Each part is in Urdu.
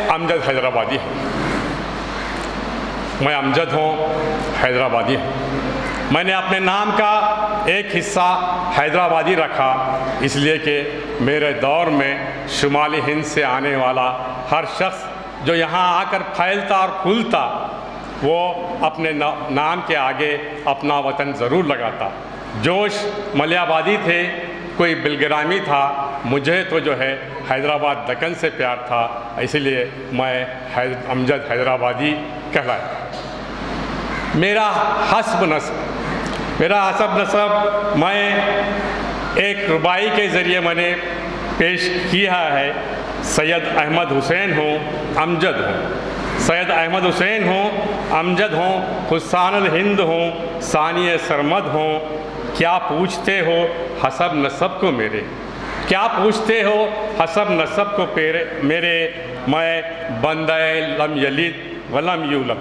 امجد حیدرآبادی ہوں، میں امجد ہوں، حیدرآبادی ہوں۔ میں نے اپنے نام کا ایک حصہ حیدرآبادی رکھا اس لیے کہ میرے دور میں شمالی ہند سے آنے والا ہر شخص جو یہاں آ کر پھیلتا اور پھولتا وہ اپنے نام کے آگے اپنا وطن ضرور لگاتا۔ جوش ملیابادی تھے، کوئی بلگرامی تھا، مجھے تو جو ہے حیدرآباد دکن سے پیار تھا، اسی لیے میں امجد حیدرآبادی کہلایا۔ میرا حسب نسب میں ایک ربائی کے ذریعے میں نے پیش کیا ہے۔ سید احمد حسین ہوں، امجد ہوں، سید احمد حسین ہوں، امجد ہوں، حسان الہند ہوں، ثانی سرمد ہوں۔ کیا پوچھتے ہو حسب نسب کو میرے، کیا پوچھتے ہو حسب نسب کو میرے، میں بندہ لم یلد ولم یولد۔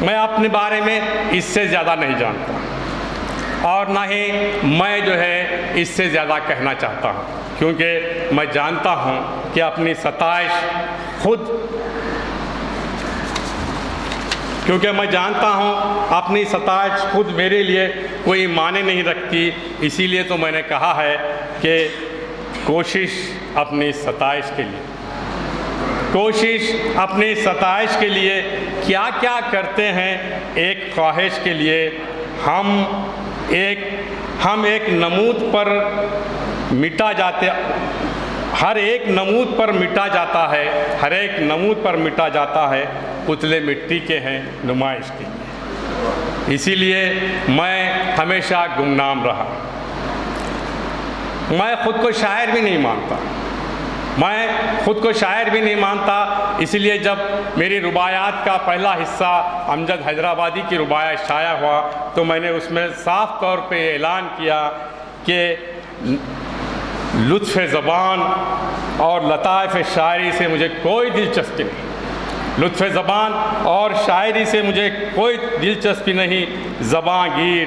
میں اپنے بارے میں اس سے زیادہ نہیں جانتا اور نہ ہی میں جو ہے اس سے زیادہ کہنا چاہتا ہوں، کیونکہ میں جانتا ہوں کہ اپنی ستائش خود میرے لیے کوئی معنی نہیں رکھتی۔ اسی لیے تو میں نے کہا ہے کہ کوشش اپنی ستائش کے لیے کیا کیا کرتے ہیں۔ ایک خواہش کے لیے ہم ایک نمود پر مٹا جاتے، ہر ایک نمود پر مٹا جاتا ہے، پتلے مٹی کے ہیں نمائش کے لیے۔ اسی لیے میں ہمیشہ گمنام رہا۔ میں خود کو شاعر بھی نہیں مانتا، اسی لیے جب میری رباعیات کا پہلا حصہ امجد حیدرآبادی کی رباعیات شائع ہوا تو میں نے اس میں صاف طور پہ اعلان کیا کہ لطف زبان اور لطائف شاعری سے مجھے کوئی دلچسپی نہیں، لطف زبان اور شاعری سے مجھے کوئی دلچسپی نہیں۔ زباں گیر،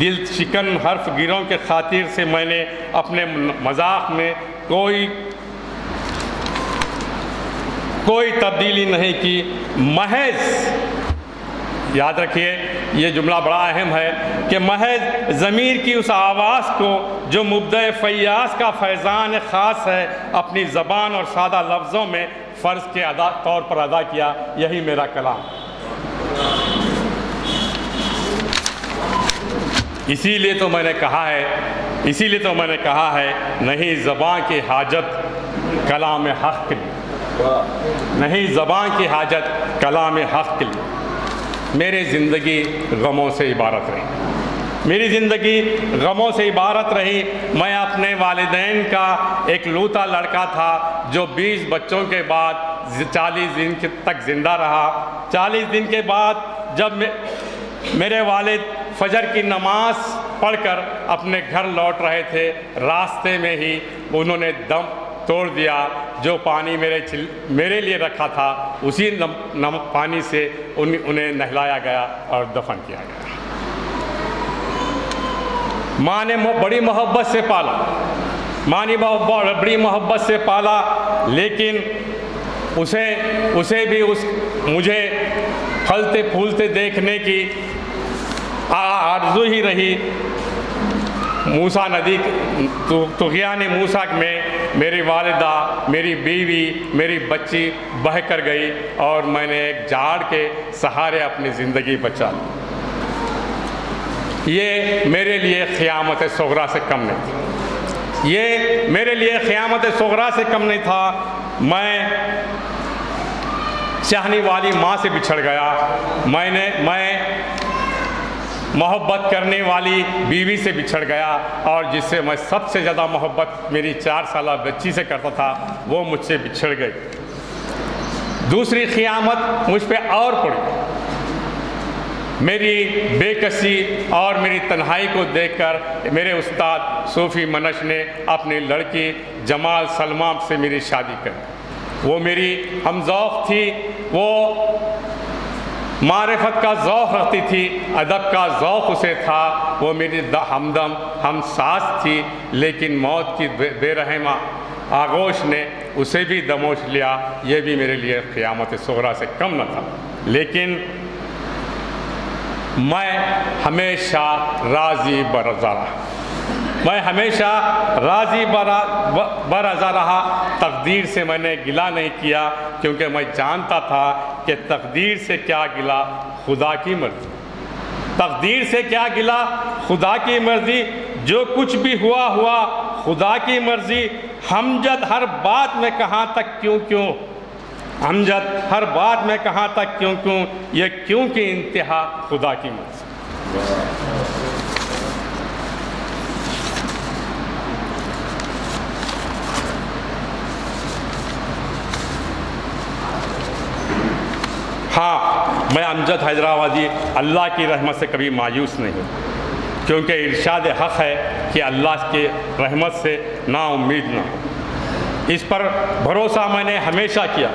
دل شکن حرف گیروں کے خاطر سے میں نے اپنے مذاق میں کوئی تبدیلی نہیں کی۔ محض یاد رکھیے، یہ جملہ بڑا اہم ہے کہ محض ضمیر کی اس آواز کو جو مبدع فیاض کا فیضان خاص ہے اپنی زبان اور سادہ لفظوں میں فرض کے طور پر ادا کیا، یہی میرا کلام۔ اسی لیے تو میں نے کہا ہے نہیں زبان کی حاجت کلام حق کے لیے، نہیں زبان کی حاجت کلام حق کے لیے۔ میری زندگی غموں سے عبارت رہی، میں اپنے والدین کا ایک لوتا لڑکا تھا جو 20 بچوں کے بعد 40 دن تک زندہ رہا۔ 40 دن کے بعد جب میرے والد فجر کی نماز پڑھ کر اپنے گھر لوٹ رہے تھے، راستے میں ہی انہوں نے دم توڑ دیا۔ جو پانی میرے لیے رکھا تھا اسی پانی سے انہیں نہلایا گیا اور دفن کیا گیا۔ ماں نے بڑی محبت سے پالا، لیکن اسے بھی مجھے پھلتے پھولتے دیکھنے کی آرزو ہی رہی۔ موسیٰ ندی طغیان موسیٰ میں میری والدہ، میری بیوی، میری بچی بہہ کر گئی اور میں نے ایک جھاڑ کے سہارے اپنی زندگی بچا لی۔ یہ میرے لیے قیامت صغریٰ سے کم نہیں تھا۔ میں چاہنے والی ماں سے بچھڑ گیا، میں محبت کرنے والی بیوی سے بچھڑ گیا، اور جس سے میں سب سے زیادہ محبت میری 4 سالہ بچی سے کرتا تھا وہ مجھ سے بچھڑ گئی۔ دوسری قیامت مجھ پہ اور پڑی۔ میری بے کسی اور میری تنہائی کو دیکھ کر میرے استاد صوفی منش نے اپنی لڑکی جمال سلمہ سے میری شادی کر۔ وہ میری ہم ذوق تھی، وہ معرفت کا ذوق رکھتی تھی، ادب کا ذوق اسے تھا، وہ میری ہمدم ہم ساز تھی، لیکن موت کی بے رحمہ آغوش نے اسے بھی دموش لیا، یہ بھی میرے لیے قیامت صغریٰ سے کم نہ تھا۔ لیکن میں ہمیشہ راضی برضا رہا، میں ہمیشہ راضی برضا رہا۔ تقدیر سے میں نے گلہ نہیں کیا، کیونکہ میں جانتا تھا کہ تقدیر سے کیا گلہ، خدا کی مرضی۔ تقدیر سے کیا گلہ، خدا کی مرضی۔ جو کچھ بھی ہوا ہوا، خدا کی مرضی۔ ہمجد ہر بات میں کہاں تک کیوں کیوں، ہمجد ہر بات میں کہاں تک کیوں کیوں، یہ کیوں کی انتہا خدا کی مرضی۔ ہاں، میں امجد حیدرآبادی اللہ کی رحمت سے کبھی مایوس نہیں ہوں، کیونکہ ارشاد حق ہے کہ اللہ کی رحمت سے نا امید نہ ہو۔ اس پر بھروسہ میں نے ہمیشہ کیا،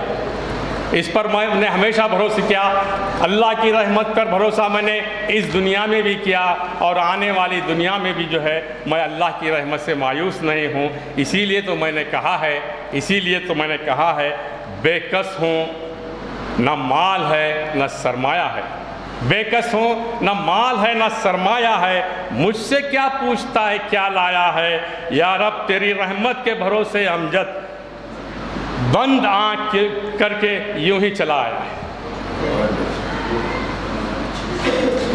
اس پر میں نے ہمیشہ بھروسہ کیا۔ اللہ کی رحمت پر بھروسہ میں نے اس دنیا میں بھی کیا، اور آنے والی دنیا میں بھی جو ہے میں اللہ کی رحمت سے مایوس نہیں ہوں۔ اسی لیے تو میں نے کہا ہے بے کس ہوں، نہ مال ہے نہ سرمایہ ہے، بے کس ہوں، نہ مال ہے نہ سرمایہ ہے، مجھ سے کیا پوچھتا ہے کیا لایا ہے، یا رب تیری رحمت کے بھروسے امجد بند آنکھ کر کے یوں ہی چلا آیا ہے،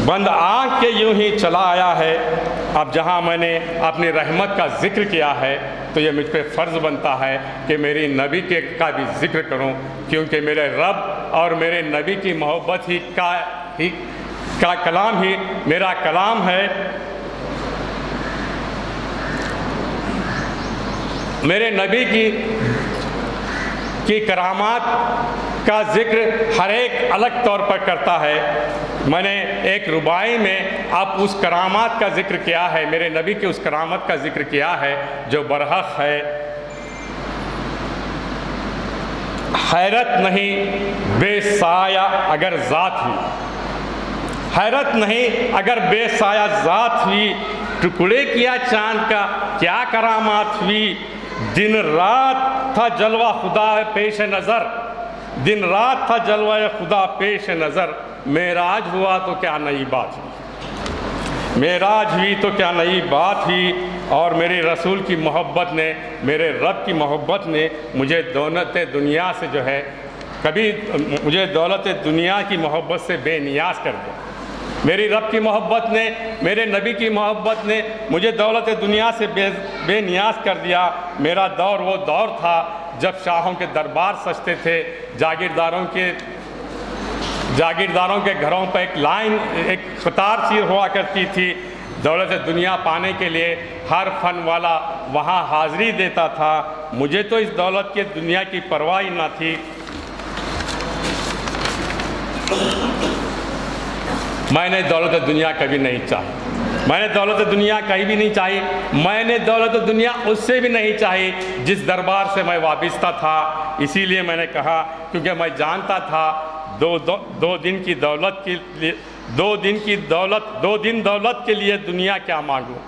بند آنکھ کے یوں ہی چلا آیا ہے۔ اب جہاں میں نے اپنی رحمت کا ذکر کیا ہے تو یہ مجھ پہ فرض بنتا ہے کہ میری نبی کا بھی ذکر کروں، کیونکہ میرے رب اور میرے نبی کی محبت کا کلام ہی میرا کلام ہے۔ میرے نبی کی کرامات کا ذکر ہر ایک الگ طور پر کرتا ہے۔ میں نے ایک رباعی میں اب اس کرامات کا ذکر کیا ہے، میرے نبی کی اس کرامت کا ذکر کیا ہے جو برحق ہے۔ حیرت نہیں بے سایہ اگر ذات ہوئی، حیرت نہیں اگر بے سایہ ذات ہوئی، ٹکڑے کیا چاند کا کیا کرامات ہوئی، دن رات تھا جلوہ خدا پیش نظر، دن رات تھا جلوہ خدا پیش نظر، معراج ہوا تو کیا نئی بات ہوئی، معراج ہوئی تو کیا نئی بات ہوئی۔ اور میرے رسول کی محبت نے، میرے رب کی محبت نے مجھے دولت دنیا سے جو ہے مجھے دولت دنیا کی محبت سے بے نیاز کر دیا۔ میری رب کی محبت نے، میرے نبی کی محبت نے مجھے دولت دنیا سے بے نیاز کر دیا۔ میرا دور وہ دور تھا جب شاہوں کے دربار سجتے تھے، جاگیرداروں کے گھروں پہ ایک قطار سی ہوا کرتی تھی۔ دولت دنیا پانے کے لیے ہر فن والا وہاں حاضری دیتا تھا، مجھے تو اس دولت کے دنیا کی پرواہ ہی نہ تھی۔ میں نے دولت دنیا کبھی نہیں چاہی، میں نے دولت دنیا کہیں بھی نہیں چاہی، میں نے دولت دنیا اس سے بھی نہیں چاہی جس دربار سے میں وابستہ تھا۔ اسی لیے میں نے کہا، کیونکہ میں جانتا تھا دو دن دولت کے لیے دنیا کیا مانگوں،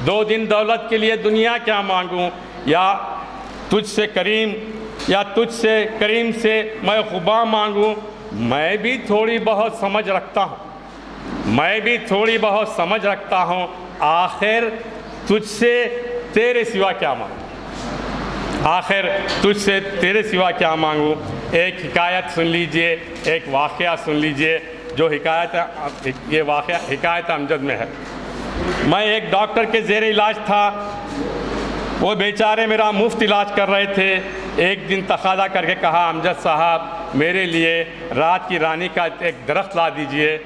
2 دن دولت کے لیے دنیا کیا مانگوں، یا تجھ سے کریم سے میں خبا مانگوں۔ میں بھی تھوڑی بہت سمجھ رکھتا ہوں، آخر تجھ سے تیرے سوا کیا مانگوں، ایک حکایت سن لیجئے، ایک واقعہ سن لیجئے جو حکایت امجد میں ہے۔ میں ایک ڈاکٹر کے زیر علاج تھا، وہ بیچارے میرا مفت علاج کر رہے تھے۔ ایک دن تقاضا کر کے کہا، امجد صاحب میرے لیے رات کی رانی کا ایک درخت لا دیجئے۔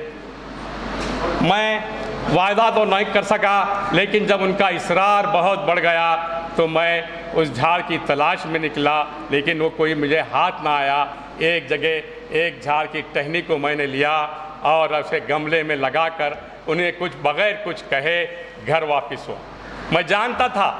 میں وعدہ تو نہیں کر سکا، لیکن جب ان کا اصرار بہت بڑھ گیا تو میں اس جھاڑ کی تلاش میں نکلا، لیکن وہ کوئی مجھے ہاتھ نہ آیا۔ ایک جگہ ایک جھاڑ کی ٹہنی کو میں نے لیا اور اسے گملے میں لگا کر انہیں بغیر کچھ کہے گھر واپس ہوا۔ میں جانتا تھا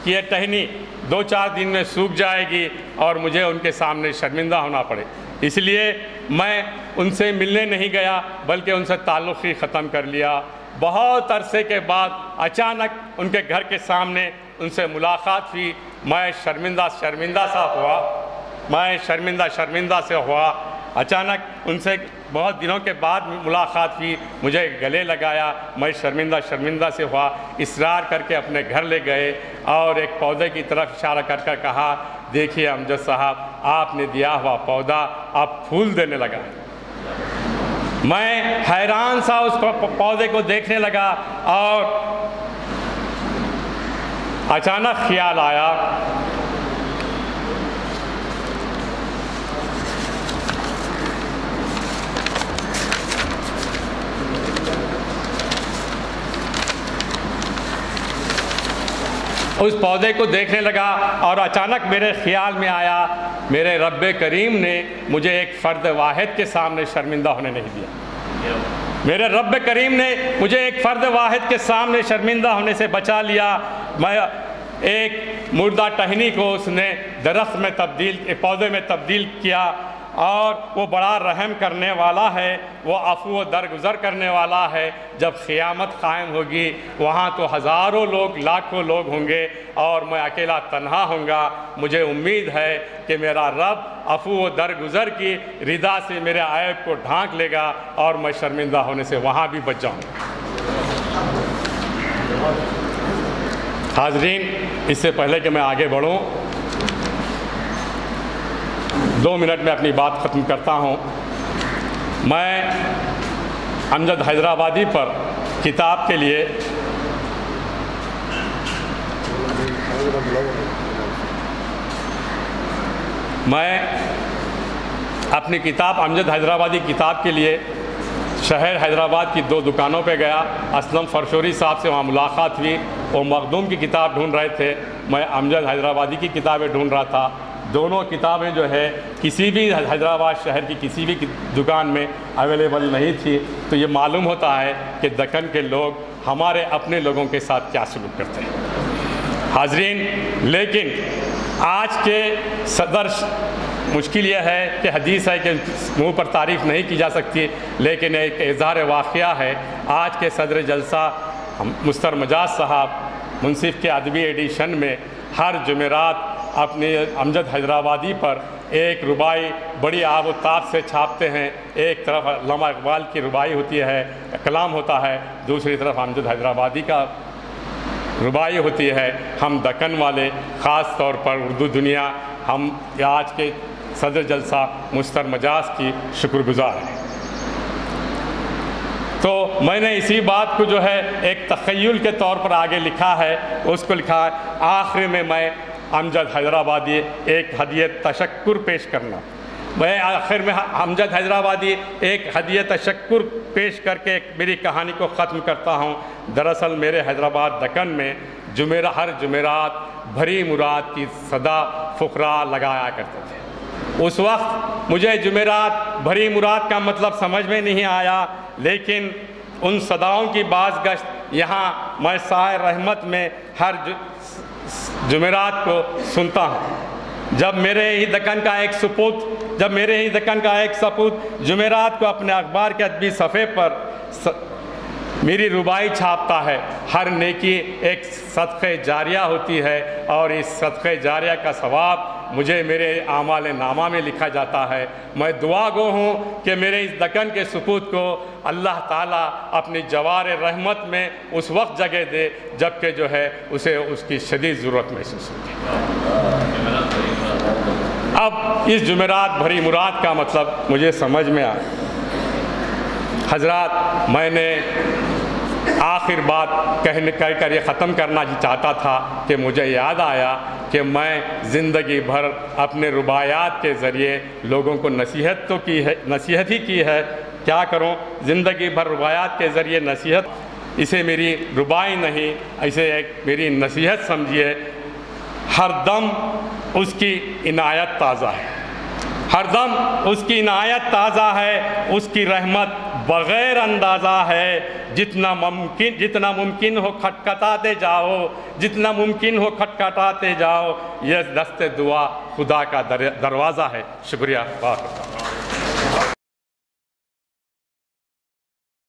کہ یہ ٹہنی 2-4 دن میں سوکھ جائے گی اور مجھے ان کے سامنے شرمندہ ہونا پڑے، اس لیے میں ان سے ملنے نہیں گیا بلکہ ان سے تعلق ہی ختم کر لیا۔ بہت عرصے کے بعد اچانک ان کے گھر کے سامنے ان سے ملاقات ہوئی، میں شرمندہ سے ہوا۔ اچانک ان سے بہت دنوں کے بعد ملاقات ہوئی، مجھے گلے لگایا، میں شرمندہ سے ہوا، اصرار کر کے اپنے گھر لے گئے اور ایک پودے کی طرف اشارہ کر کر کہا، دیکھیے امجد صاحب، آپ نے دیا ہوا پودا اب پھول دینے لگا۔ میں حیران سا اس پودے کو دیکھنے لگا اور اچانک خیال آیا اس پودے کو دیکھنے لگا اور اچانک میرے خیال میں آیا، میرے رب کریم نے مجھے ایک فرد واحد کے سامنے شرمندہ ہونے نہیں دیا۔ میرے رب کریم نے مجھے ایک فرد واحد کے سامنے شرمندہ ہونے سے بچا لیا۔ میں ایک مردہ ٹہنی کو اس نے درخت میں پودے میں تبدیل کیا، اور وہ بڑا رحم کرنے والا ہے، وہ عفو و درگزر کرنے والا ہے۔ جب قیامت قائم ہوگی وہاں تو ہزاروں لوگ، لاکھوں لوگ ہوں گے اور میں اکیلا تنہا ہوں گا۔ مجھے امید ہے کہ میرا رب عفو و درگزر کی رضا سے میرے عیب کو ڈھانک لے گا اور میں شرمندہ ہونے سے وہاں بھی بچ جاؤں گا۔ حاضرین، اس سے پہلے کہ میں آگے بڑھوں، 2 منٹ میں اپنی بات ختم کرتا ہوں۔ میں امجد حیدرآبادی پر کتاب کے لیے اپنی کتاب امجد حیدرآبادی کتاب کے لیے شہر حیدرآباد کی 2 دکانوں پہ گیا۔ اسلم فرشوری صاحب سے وہاں ملاقات ہوئی، وہ مخدوم کی کتاب ڈھونڈ رہے تھے، میں امجد حیدرآبادی کی کتابیں ڈھونڈ رہا تھا۔ دونوں کتابیں جو ہے کسی بھی حیدرآباد شہر کی کسی بھی دکان میں اویلیبل نہیں تھی۔ تو یہ معلوم ہوتا ہے کہ دکن کے لوگ ہمارے اپنے لوگوں کے ساتھ کیا سلوک کرتے ہیں۔ حاضرین، لیکن آج کے صدر مشکل یہ ہے کہ حدیث ہے کہ منہ پر تعریف نہیں کی جا سکتی، لیکن ایک اظہار واقعہ ہے۔ آج کے صدر جلسہ مستر مجاز صاحب منصف کے ادبی ایڈیشن میں ہر جمعرات اپنی امجد حیدرآبادی پر ایک ربائی بڑی آب و تاب سے چھاپتے ہیں۔ ایک طرف علامہ اقبال کی ربائی ہوتی ہے، کلام ہوتا ہے، دوسری طرف امجد حیدرآبادی کا ربائی ہوتی ہے۔ ہم دکن والے خاص طور پر اردو دنیا، ہم آج کے صدر جلسہ مستر مجاز کی شکر گزار ہیں۔ تو میں نے اسی بات کو جو ہے ایک تخیل کے طور پر آگے لکھا ہے، اس کو لکھا ہے آخر میں امجد حیدرآبادی ایک ہدیہ تشکر پیش کرنا۔ میں آخر میں امجد حیدرآبادی ایک ہدیہ تشکر پیش کر کے میری کہانی کو ختم کرتا ہوں۔ دراصل میرے حیدرآباد دکن میں ہر جمعرات بھری مراد کی صدا فقراء لگایا کرتے تھے۔ اس وقت مجھے جمعرات بھری مراد کا مطلب سمجھ میں نہیں آیا، لیکن ان صداؤں کی بازگشت یہاں میں سائے رحمت میں ہر جمعرات کو سنتا ہوں۔ جب میرے ہی دکن کا ایک سپوت جمعرات کو اپنے اخبار کے ادبی صفحے پر میری ربائی چھاپتا ہے، ہر نیکی ایک صدقہ جاریہ ہوتی ہے، اور اس صدقہ جاریہ کا ثواب مجھے میرے اعمال نامہ میں لکھا جاتا ہے۔ میں دعا گو ہوں کہ میرے اس دکن کے سپوت کو اللہ تعالیٰ اپنی جوار رحمت میں اس وقت جگہ دے جبکہ جو ہے اسے اس کی شدید ضرورت محسوس ہوتی۔ اب اس جمعرات بھری مراد کا مطلب مجھے سمجھ میں آیا۔ حضرات، میں نے آخر بات کہہ کر یہ ختم کرنا چاہتا تھا کہ مجھے یاد آیا کہ میں زندگی بھر اپنے رباعیات کے ذریعے لوگوں کو نصیحت ہی کی ہے۔ کیا کروں، زندگی بھر رباعیات کے ذریعے نصیحت، اسے میری ربائی نہیں، اسے ایک میری نصیحت سمجھیے۔ ہر دم اس کی عنایت تازہ ہے، ہر دم اس کی عنایت تازہ ہے، اس کی رحمت بغیر اندازہ ہے۔ جتنا ممکن ہو کھٹکھٹاتے جاؤ، جتنا ممکن ہو کھٹکھٹاتے جاؤ، یہ دست دعا خدا کا دروازہ ہے۔ شکریہ، بہت